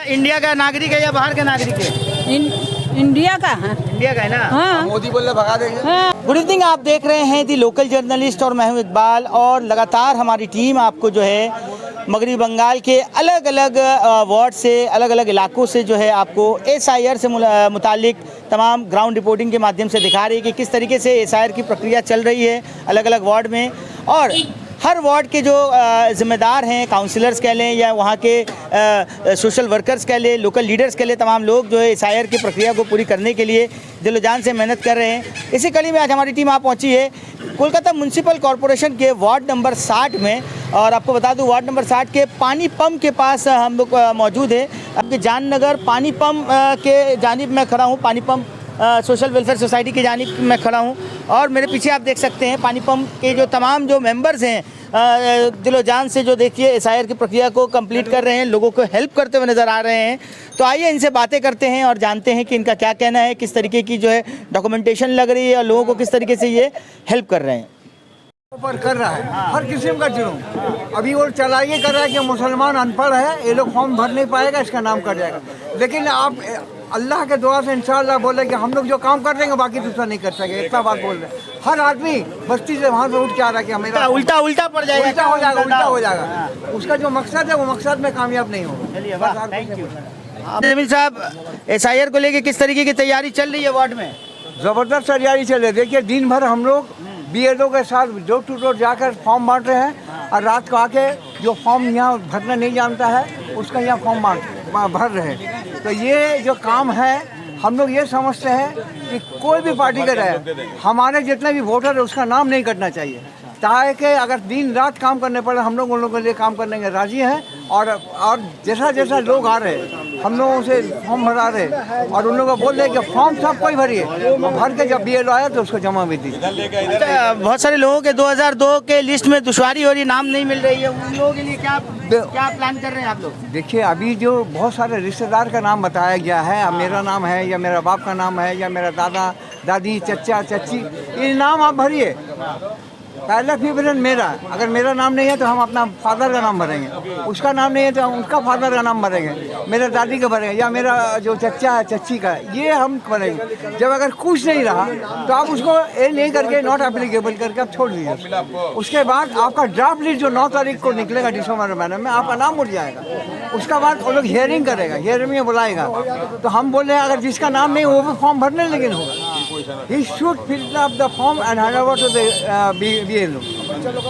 India का नागरिक है या बाहर का नागरिक है? इंडिया का है। इंडिया का है ना। हाँ। मोदी बोल रहे भगा देंगे। हाँ। गुड इवनिंग, आप देख रहे हैं दी लोकल जर्नलिस्ट और मैं हूं इकबाल। और लगातार हमारी टीम आपको जो है मगरबी बंगाल के अलग अलग वार्ड से, अलग अलग इलाकों से जो है आपको SIR से मुतालिक तमाम ग्राउंड रिपोर्टिंग के माध्यम से दिखा रही है कि किस तरीके से SIR की प्रक्रिया चल रही है अलग अलग वार्ड में। और हर वार्ड के जो ज़िम्मेदार हैं, काउंसलर्स कह लें या वहाँ के सोशल वर्कर्स कह लें, लोकल लीडर्स कह लें, तमाम लोग जो है SIR की प्रक्रिया को पूरी करने के लिए दिलो जान से मेहनत कर रहे हैं। इसी कड़ी में आज हमारी टीम आ पहुँची है कोलकाता म्यूनसिपल कॉरपोरेशन के वार्ड नंबर 60 में। और आपको बता दूं वार्ड नंबर 60 के पानी पंप के पास हम लोग मौजूद है। आपके जाननगर पानी पंप के जानिब मैं खड़ा हूँ, पानी पंप सोशल वेलफेयर सोसाइटी की जानिब मैं खड़ा हूँ। और मेरे पीछे आप देख सकते हैं पानी पंप के जो तमाम जो मेंबर्स हैं दिलो जान से जो देखिए SIR की प्रक्रिया को कंप्लीट कर रहे हैं, लोगों को हेल्प करते हुए नज़र आ रहे हैं। तो आइए इनसे बातें करते हैं और जानते हैं कि इनका क्या कहना है, किस तरीके की जो है डॉक्यूमेंटेशन लग रही है और लोगों को किस तरीके से ये हेल्प कर रहे हैं। पर कर रहा है हर किस्म का जुर्म। अभी वो चलाइए कर रहा है कि मुसलमान अनपढ़ है, ये लोग फॉर्म भर नहीं पाएगा, इसका नाम कट जाएगा। लेकिन आप अल्लाह के दुआ से इंशाअल्लाह बोले कि हम लोग जो काम कर देंगे बाकी दूसरा नहीं कर सके, इतना बात बोल रहे हैं। हर आदमी बस्ती से वहाँ से उठ के आ रहा है कि हमें उल्टा पड़ जाएगा, उल्टा हो जाएगा। उसका जो मकसद है वो मकसद में कामयाब नहीं होगा। थैंक यू जमील साहब, SIR को लेके किस तरीके की तैयारी चल रही है वार्ड में? ज़बरदस्त तैयारी चल रही है। देखिए दिन भर हम लोग BLO के साथ डोर टू डोर जाकर फॉर्म बांट रहे हैं और रात को आके जो फॉर्म यहाँ भरना नहीं जानता है उसका यहाँ फॉर्म भर रहे हैं। तो ये जो काम है हम लोग ये समझते हैं कि कोई भी पार्टी का रहे, हमारे जितने भी वोटर है उसका नाम नहीं कटना चाहिए, ताकि अगर दिन रात काम करने पड़े हम लोग उन लोगों के लिए काम करने के राजी हैं। और जैसा जैसा लोग आ रहे हैं हम लोगों से फॉर्म भरा रहे और उन लोगों को बोल रहे कि फॉर्म सब कोई भरिए, भर के जब BLO आया तो उसको जमा भी दी। बहुत सारे लोगों के 2002 के लिस्ट में दुश्वारी हो रही, नाम नहीं मिल रही है, उन लोगों के लिए क्या प्लान कर रहे हैं आप लोग? देखिए अभी जो बहुत सारे रिश्तेदार का नाम बताया गया है, अब मेरा नाम है या मेरा बाप का नाम है या मेरा दादा दादी चचा चची, ये नाम आप भरिए। पहला प्रेफरेंस मेरा, अगर मेरा नाम नहीं है तो हम अपना फादर का नाम भरेंगे, उसका नाम नहीं है तो हम उसका फादर का नाम भरेंगे, मेरे दादी का भरेंगे या मेरा जो चचा है चच्ची का, ये हम भरेंगे। जब अगर कुछ नहीं रहा तो आप उसको ये नहीं करके नॉट एप्लीकेबल करके आप छोड़ दीजिए। उसके बाद आपका ड्राफ्ट लिस्ट जो 9 तारीख को निकलेगा दिसंबर महीने में, आपका नाम उठ जाएगा। उसका बाद वो लोग हियरिंग करेगा, हियरिंग में बुलाएगा तो हम बोल रहे हैं अगर जिसका नाम नहीं वो भी फॉर्म भरने लेकिन होगा, he should fill up the form and hand over to the BLO,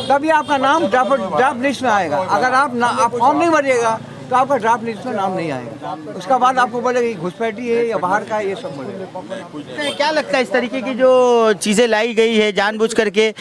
तभी आपका नाम ड्राफ्ट लिस्ट में आएगा। अगर आप फॉर्म नहीं भरिएगा तो आपका ड्राफ्ट लिस्ट में नाम नहीं आएगा। उसका बाद आपको बोलेगा कि घुसपैठी है या बाहर का है, ये सब बोलेगा। क्या लगता है इस तरीके की जो चीज़ें लाई गई है जानबूझ करके?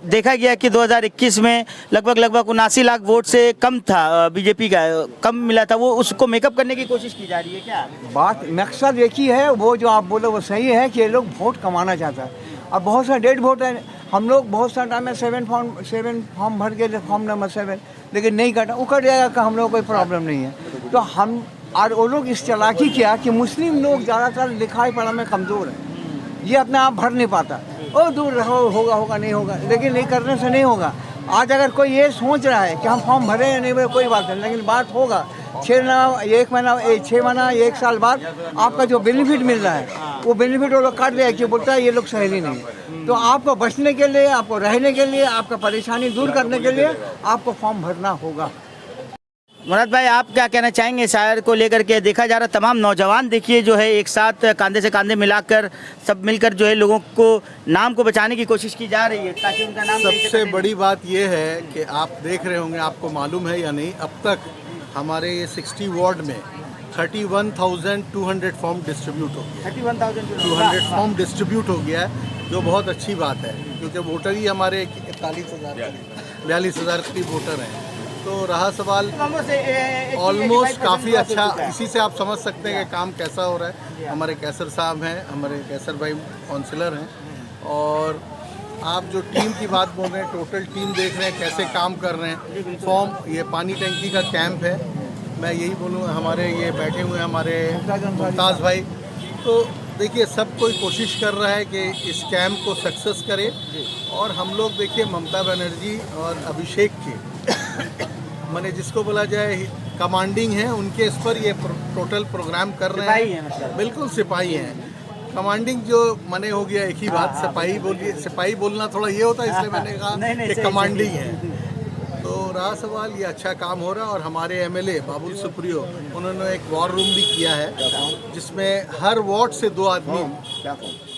देखा गया कि 2021 में लगभग 79 लाख वोट से कम था, BJP का कम मिला था, वो उसको मेकअप करने की कोशिश की जा रही है क्या? बात मकसद एक ही है, वो जो आप बोले वो सही है कि ये लोग वोट कमाना चाहता है। अब बहुत सारे डेड वोट है, हम लोग बहुत सारे टाइम में 7 फॉर्म भर के फॉर्म नंबर 7 लेकिन नहीं कटा, वो कट जाएगा कि हम लोग कोई प्रॉब्लम नहीं है। तो हम और वो लोग इस चालाकी किया कि मुस्लिम लोग ज़्यादातर लिखाई पढ़ा में कमज़ोर हैं, ये अपने आप भर नहीं पाता, ओ दूर रहो होगा नहीं होगा, लेकिन नहीं करने से नहीं होगा। आज अगर कोई ये सोच रहा है कि हम फॉर्म भरे या नहीं भरे कोई बात नहीं, लेकिन बात होगा 6 महीना 1 साल बाद आपका जो बेनिफिट मिल रहा है वो बेनिफिट वो लोग काट दिया कि बोलता है ये लोग सहेली नहीं है। तो आपको बचने के लिए, आपको रहने के लिए, आपका परेशानी दूर करने के लिए आपको फॉर्म भरना होगा। मुराद भाई, आप क्या कहना चाहेंगे SIR को लेकर के? देखा जा रहा तमाम नौजवान देखिए जो है एक साथ कंधे से कंधे मिलाकर सब मिलकर जो है लोगों को नाम को बचाने की कोशिश की जा रही है ताकि उनका नाम। सबसे बड़ी बात यह है कि आप देख रहे होंगे, आपको मालूम है या नहीं, अब तक हमारे ये 60 वार्ड में 31,200 फॉर्म डिस्ट्रीब्यूट हो गया। 31,200 फॉर्म डिस्ट्रीब्यूट हो गया है, जो बहुत अच्छी बात है क्योंकि वोटर ही हमारे 42,000 करीब वोटर हैं। तो रहा सवाल ऑलमोस्ट काफ़ी अच्छा, इसी से आप समझ सकते हैं कि काम कैसा हो रहा है। हमारे कैसर साहब हैं, हमारे कैसर भाई काउंसलर हैं, और आप जो टीम की बात बोल रहे हैं, टोटल टीम देख रहे हैं कैसे काम कर रहे हैं। फॉर्म ये पानी टंकी का कैंप है, मैं यही बोलूँगा, हमारे ये बैठे हुए हमारे मुमताज़ भाई, तो देखिए सब कोई कोशिश कर रहा है कि इस कैंप को सक्सेस करे। और हम लोग देखिए ममता बनर्जी और अभिषेक के मैंने जिसको बोला जाए कमांडिंग हैं उनके इस पर ये टोटल प्रोग्राम कर रहे सिपाही हैं। हैं मतलब। बिल्कुल सिपाही हैं। कमांडिंग जो मने हो गया एक ही बात, सिपाही बोलिए, सिपाही बोलना थोड़ा ये होता है, इसलिए मैंने नहीं, कहा नहीं, कि सही, कमांडिंग है। तो रहा सवाल, ये अच्छा काम हो रहा है। और हमारे एमएलए बाबुल सुप्रियो, उन्होंने एक वॉर रूम भी किया है जिसमें हर वार्ड से 2 आदमी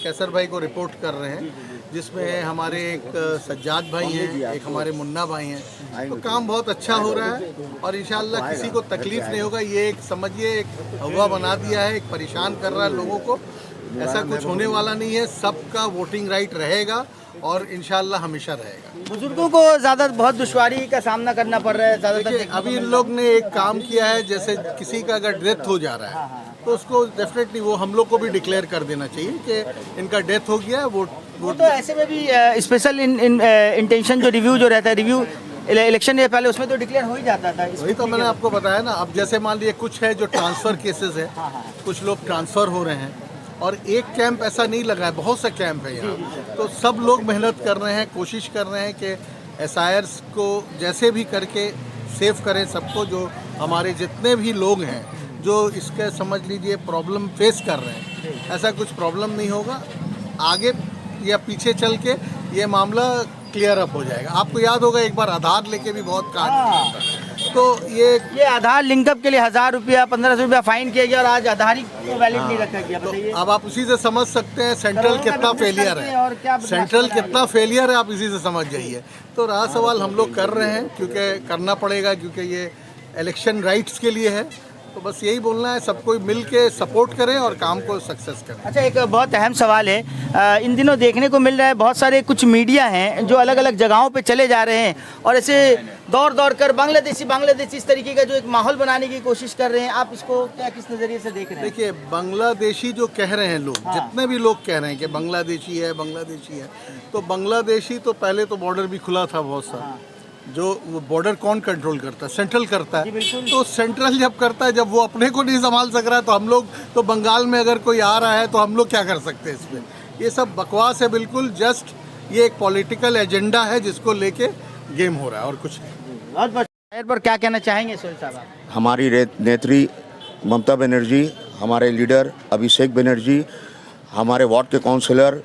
कैसर भाई को रिपोर्ट कर रहे हैं, जिसमें हमारे एक सज्जाद भाई हैं, एक हमारे मुन्ना भाई हैं। तो काम बहुत अच्छा हो रहा है और इंशाल्लाह किसी को तकलीफ नहीं होगा। ये एक समझिए एक हवा बना दिया है, एक परेशान कर रहा है लोगों को। ऐसा कुछ होने वाला नहीं है, सबका वोटिंग राइट रहेगा और इंशाल्लाह हमेशा रहेगा। बुजुर्गों को ज़्यादा बहुत दुश्वारी का सामना करना पड़ रहा है ज़्यादातर। देखिए, अभी इन लोग ने एक काम किया है, जैसे किसी का अगर डेथ हो जा रहा है तो उसको डेफिनेटली वो हम लोग को भी डिक्लेयर कर देना चाहिए कि इनका डेथ हो गया है। वो तो ऐसे में भी स्पेशल इंटेंशन जो रिव्यू जो रहता है, रिव्यू इलेक्शन के पहले, उसमें तो डिक्लेयर हो ही जाता था। वही तो मैंने आपको बताया ना। अब जैसे मान लीजिए कुछ है जो ट्रांसफ़र केसेस है, कुछ लोग ट्रांसफ़र हो रहे हैं और एक कैंप ऐसा नहीं लगा है, बहुत सा कैंप है यहाँ। तो सब लोग मेहनत कर रहे हैं, कोशिश कर रहे हैं कि एसआईआर्स को जैसे भी करके सेव करें सबको। जो हमारे जितने भी लोग हैं जो इसके समझ लीजिए प्रॉब्लम फेस कर रहे हैं, ऐसा कुछ प्रॉब्लम नहीं होगा। आगे या पीछे चल के ये मामला क्लियर अप हो जाएगा। आपको याद होगा एक बार आधार लेके भी बहुत कांड, तो ये आधार लिंकअप के लिए 1000 रुपया 1500 रुपया फाइन किया गया और आज आधार ही वैलिड नहीं रखा गया। बताइए, अब आप उसी से समझ सकते हैं सेंट्रल कितना फेलियर और क्या है, सेंट्रल कितना फेलियर है, आप इसी से समझ जाइए। तो रहा सवाल, हम लोग कर रहे हैं क्योंकि करना पड़ेगा, क्योंकि ये इलेक्शन राइट्स के लिए है। तो बस यही बोलना है, सबको मिल के सपोर्ट करें और काम को सक्सेस करें। अच्छा, एक बहुत अहम सवाल है, इन दिनों देखने को मिल रहा है बहुत सारे कुछ मीडिया हैं जो अलग अलग जगहों पे चले जा रहे हैं और ऐसे दौड़ दौड़ कर बांग्लादेशी इस तरीके का जो एक माहौल बनाने की कोशिश कर रहे हैं। आप इसको क्या किस नज़रिए से देख रहे हैं? देखिए, बांग्लादेशी जो कह रहे हैं लोग, जितने भी लोग कह रहे हैं कि बांग्लादेशी है, बांग्लादेशी है, तो बांग्लादेशी तो पहले तो बॉर्डर भी खुला था बहुत सा। जो वो बॉर्डर कौन कंट्रोल करता है? सेंट्रल करता है। तो सेंट्रल जब करता है, जब वो अपने को नहीं संभाल सक रहा है, तो हम लोग तो बंगाल में अगर कोई आ रहा है तो हम लोग क्या कर सकते हैं इसमें? ये सब बकवास है बिल्कुल। जस्ट ये एक पॉलिटिकल एजेंडा है जिसको लेके गेम हो रहा है और कुछ नहीं। और पर क्या कहना चाहेंगे सोहेल साहब? हमारी नेत्री ममता बनर्जी, हमारे लीडर अभिषेक बनर्जी, हमारे वार्ड के काउंसलर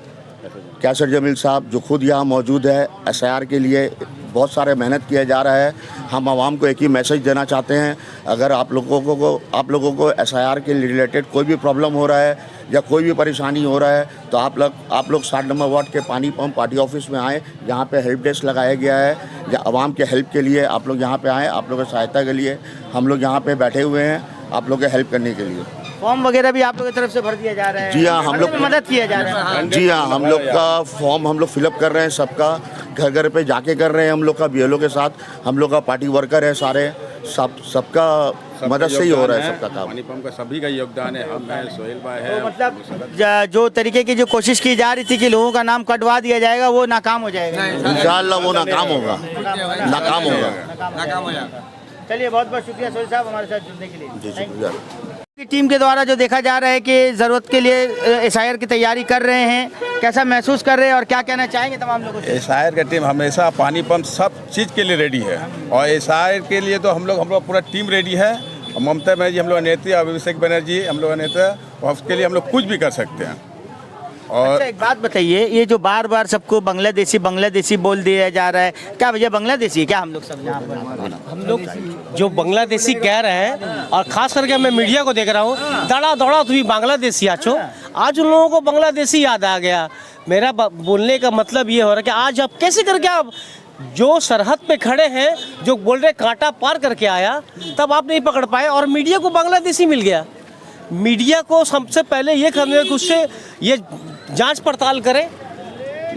कैसर जमील साहब जो खुद यहाँ मौजूद है, एसआईआर के लिए बहुत सारे मेहनत किया जा रहा है। हम आवाम को एक ही मैसेज देना चाहते हैं, अगर आप लोगों को एसआईआर के रिलेटेड कोई भी प्रॉब्लम हो रहा है या कोई भी परेशानी हो रहा है तो आप लोग 60 नंबर वार्ड के पानी पंप पार्टी ऑफिस में आएँ, जहाँ पे हेल्प डेस्क लगाया गया है, या आवाम के हेल्प के लिए आप लोग यहाँ पे आएँ। आप लोगों की सहायता के लिए हम लोग यहाँ पे बैठे हुए हैं, आप लोग के हेल्प करने के लिए। फॉर्म वगैरह भी आप लोगों की तरफ से भर दिया जा रहा है? जी हाँ, हम लोग मदद किया जा रहा है। जी हाँ, हम लोग का फॉर्म हम लोग फिलअप कर रहे हैं, सबका घर घर पे जाके कर रहे हैं। हम लोग का बीएलओ के साथ, हम लोग का पार्टी वर्कर है सारे, सबका मदद से ही हो रहा है सबका काम। पानी पंप का सभी का योगदान है। हम हैं, सोहेल भाई है। तो मतलब जो तरीके की जो कोशिश की जा रही थी कि लोगों का नाम कटवा दिया जाएगा, वो नाकाम हो जाएगा। इंशाअल्लाह वो नाकाम होगा, नाकाम होगा। चलिए, बहुत बहुत शुक्रिया सोहेल साहब हमारे साथ जुड़ने के लिए। जी शुक्रिया। की टीम के द्वारा जो देखा जा रहा है कि ज़रूरत के लिए एसआईआर की तैयारी कर रहे हैं, कैसा महसूस कर रहे हैं और क्या कहना चाहेंगे तमाम लोगों से? एसआईआर का टीम हमेशा पानी पंप सब चीज़ के लिए रेडी है और एसआईआर के लिए तो हम लोग पूरा टीम रेडी है। और ममता बनर्जी हम लोग नेत्री, अभिषेक बनर्जी हम लोग नेता, और उसके लिए हम लोग कुछ भी कर सकते हैं। और अच्छा, एक बात बताइए, ये जो बार बार सबको बांग्लादेशी बोल दिया जा रहा है, क्या वजह बांग्लादेशी है क्या? हम लोग सब यहाँ पर हम लोग जो बांग्लादेशी कह रहे हैं, और खास करके मैं मीडिया को देख रहा हूँ, दड़ा दौड़ा तुम्हें बांग्लादेशी आछो। आज उन लोगों को बांग्लादेशी याद आ गया। मेरा बोलने का मतलब ये हो रहा है कि आज आप कैसे करके आप जो सरहद पे खड़े हैं, जो बोल रहे कांटा पार करके आया, तब आप नहीं पकड़ पाए और मीडिया को बांग्लादेशी मिल गया। मीडिया को सबसे पहले ये करना है कि उससे ये जांच पड़ताल करें।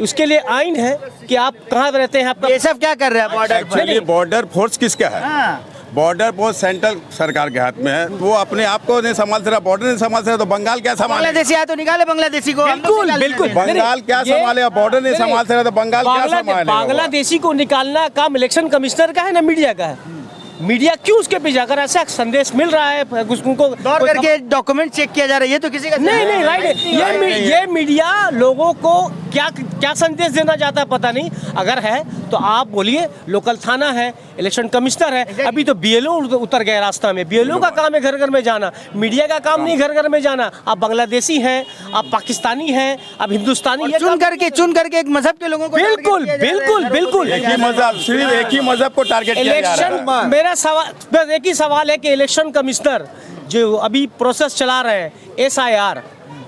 उसके लिए आइन है कि आप कहाँ रहते हैं। आपका ये सब क्या कर रहे हैं बॉर्डर पर? एक्चुअली बॉर्डर फोर्स किसका है? बॉर्डर फोर्स सेंट्रल सरकार के हाथ में है। वो अपने आप को नहीं संभाल रहा, बॉर्डर नहीं संभाल रहा, तो बंगाल क्या संभाले? बांग्लादेशी आया तो निकाले बांग्लादेशी को। बिल्कुल बिल्कुल। बंगाल क्या संभाले? बॉर्डर नहीं संभाल रहा तो बंगाल क्या संभाले? बांग्लादेशी को निकालना काम इलेक्शन कमिश्नर का है ना मीडिया का है। मीडिया क्यों उसके पीछे जाकर ऐसा संदेश मिल रहा है, उनको दौड़ करके डॉक्यूमेंट चेक किया जा रहा है, ये तो किसी का नहीं राइट। ये मीडिया लोगों को क्या क्या संदेश देना चाहता है पता नहीं। अगर है तो आप बोलिए। लोकल थाना है, इलेक्शन कमिश्नर है, अभी तो बीएलओ उतर गए रास्ता में। बीएलओ का काम है घर घर में जाना, मीडिया का काम नहीं घर घर में जाना। आप बांग्लादेशी हैं, आप पाकिस्तानी हैं, आप हिंदुस्तानी हैं, चुन करके एक मजहब के लोगों को बिल्कुल बिल्कुल बिल्कुल एक ही मजहब, सिर्फ एक ही मजहब को टारगेट किया जा रहा है। इलेक्शन, मेरा सवाल बस एक ही सवाल है कि इलेक्शन कमिश्नर जो अभी प्रोसेस चला रहे हैं SIR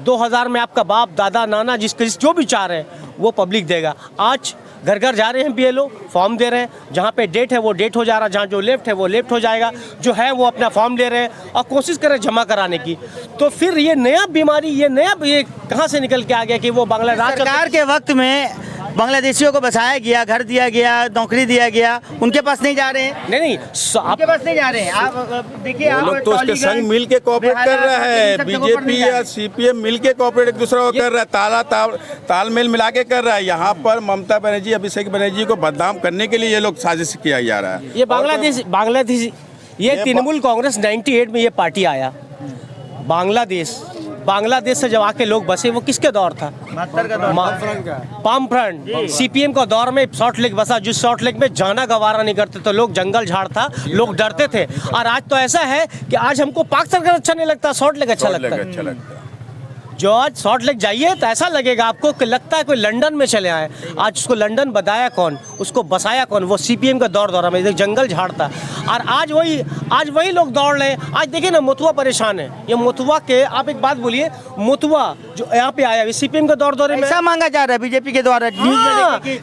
2000 में आपका बाप दादा नाना जो भी चाह रहे हैं वो पब्लिक देगा। आज घर घर जा रहे हैं BLO, फॉर्म दे रहे हैं, जहाँ पे डेट है वो डेट हो जा रहा है, जहाँ जो लेफ्ट है वो लेफ्ट हो जाएगा, जो है वो अपना फॉर्म ले रहे हैं और कोशिश कर रहे हैं जमा कराने की। तो फिर ये नया बीमारी, ये कहाँ से निकल के आ गया कि वो बांग्लादेश सरकार के वक्त में बांग्लादेशियों को बसाया गया, घर दिया गया, नौकरी दिया गया, उनके पास नहीं जा रहे हैं। नहीं उनके पास नहीं जा रहे हैं। आप देखिए, वो लोग तो उसके संग मिल के कोऑपरेट कर रहा है। बीजेपी या CPM मिल के कोऑपरेट एक दूसरे को कर रहा है, तालमेल मिला के कर रहा है। यहाँ पर ममता बनर्जी, अभिषेक बनर्जी को बदनाम करने के लिए ये लोग साजिश किया जा रहा है। ये बांग्लादेश ये तृणमूल कांग्रेस 98 में ये पार्टी आया। बांग्लादेश से जब आके लोग बसे, वो किसके दौर था? पाम फ्रंट CPM का दौर में शॉर्ट लेग बसा, जिस शॉर्ट लेग में जाना गवारा नहीं करते तो लोग, जंगल झाड़ था, लोग डरते थे। और आज तो ऐसा है कि आज हमको पाक सरकार अच्छा नहीं लगता, शॉर्ट लेग अच्छा लगता है। जो आज शॉर्ट लेग जाइए तो ऐसा लगेगा आपको कि लगता है कोई लंदन में चले आए। आज उसको लंदन बताया कौन, उसको बसाया कौन? वो CPM का दौर में जंगल झाड़ता। और आज वही लोग दौड़ रहे हैं। आज देखिए ना, मोतुआ परेशान है। ये मोतुआ के, आप एक बात बोलिए, मोतुआ जो यहाँ पे आया CPM का दौर में ऐसा मांगा जा रहा है बीजेपी के द्वारा।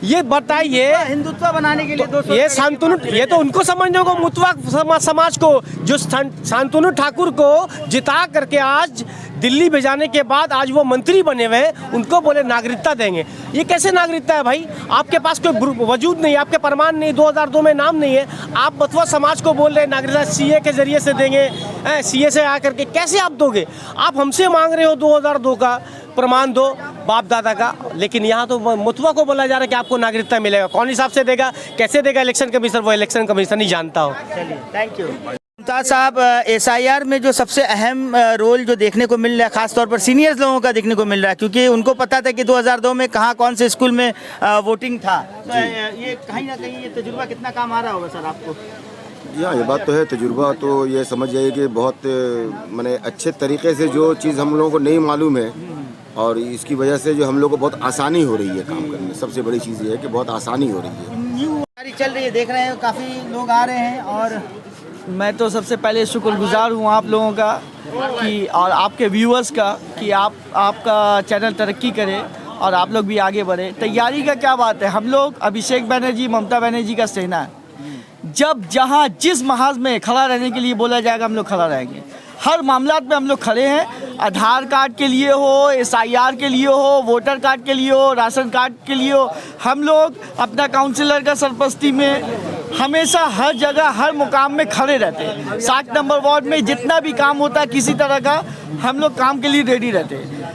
ये बताइए, हिंदुत्व बनाने के लिए ये शांतनु, ये तो उनको समझने को, मुतवा समाज को, जो शांतनु ठाकुर को जिता करके आज दिल्ली भेजाने के बाद आज वो मंत्री बने हुए हैं, उनको बोले नागरिकता देंगे। ये कैसे नागरिकता है भाई? आपके पास कोई वजूद नहीं, आपके प्रमाण नहीं, 2002 में नाम नहीं है, आप बथुआ समाज को बोल रहे हैं नागरिकता CA के जरिए से देंगे। CA से आकर के कैसे आप दोगे? आप हमसे मांग रहे हो 2002 का प्रमाण दो, बाप दादा का, लेकिन यहाँ तो मुतवा को बोला जा रहा है कि आपको नागरिकता मिलेगा। कौन हिसाब से देगा, कैसे देगा इलेक्शन कमीशन? वो इलेक्शन कमीशन नहीं जानता हो। थैंक यू मुमताज साहब। SIR में जो सबसे अहम रोल जो देखने को मिल रहा है, खासतौर पर सीनियर्स लोगों का देखने को मिल रहा है, क्योंकि उनको पता था कि 2002 में कहाँ कौन से स्कूल में वोटिंग था। तो ये कहीं ना कहीं ये तजुर्बा कितना काम आ रहा होगा सर आपको? हाँ, ये बात तो है। तजुर्बा तो ये समझ जाइए कि बहुत माने अच्छे तरीके से जो चीज़ हम लोगों को नहीं मालूम है, और इसकी वजह से जो हम लोग को बहुत आसानी हो रही है काम करने में। सबसे बड़ी चीज़ ये है कि बहुत आसानी हो रही है। न्यू चल रही है, देख रहे हैं काफ़ी लोग आ रहे हैं। और मैं तो सबसे पहले शुक्रगुजार हूँ आप लोगों का कि, और आपके व्यूअर्स का, कि आपका चैनल तरक्की करे और आप लोग भी आगे बढ़े। तैयारी का क्या बात है, हम लोग अभिषेक बनर्जी, ममता बनर्जी का सेना है। जब जहाँ जिस महाज में खड़ा रहने के लिए बोला जाएगा, हम लोग खड़ा रहेंगे। हर मामला में हम लोग खड़े हैं। आधार कार्ड के लिए हो, SIR के लिए हो, वोटर कार्ड के लिए हो, राशन कार्ड के लिए हो, हम लोग अपना काउंसिलर का सरपरस्ती में हमेशा हर जगह हर मुकाम में खड़े रहते हैं। 60 नंबर वार्ड में जितना भी काम होता है किसी तरह का, हम लोग काम के लिए रेडी रहते हैं।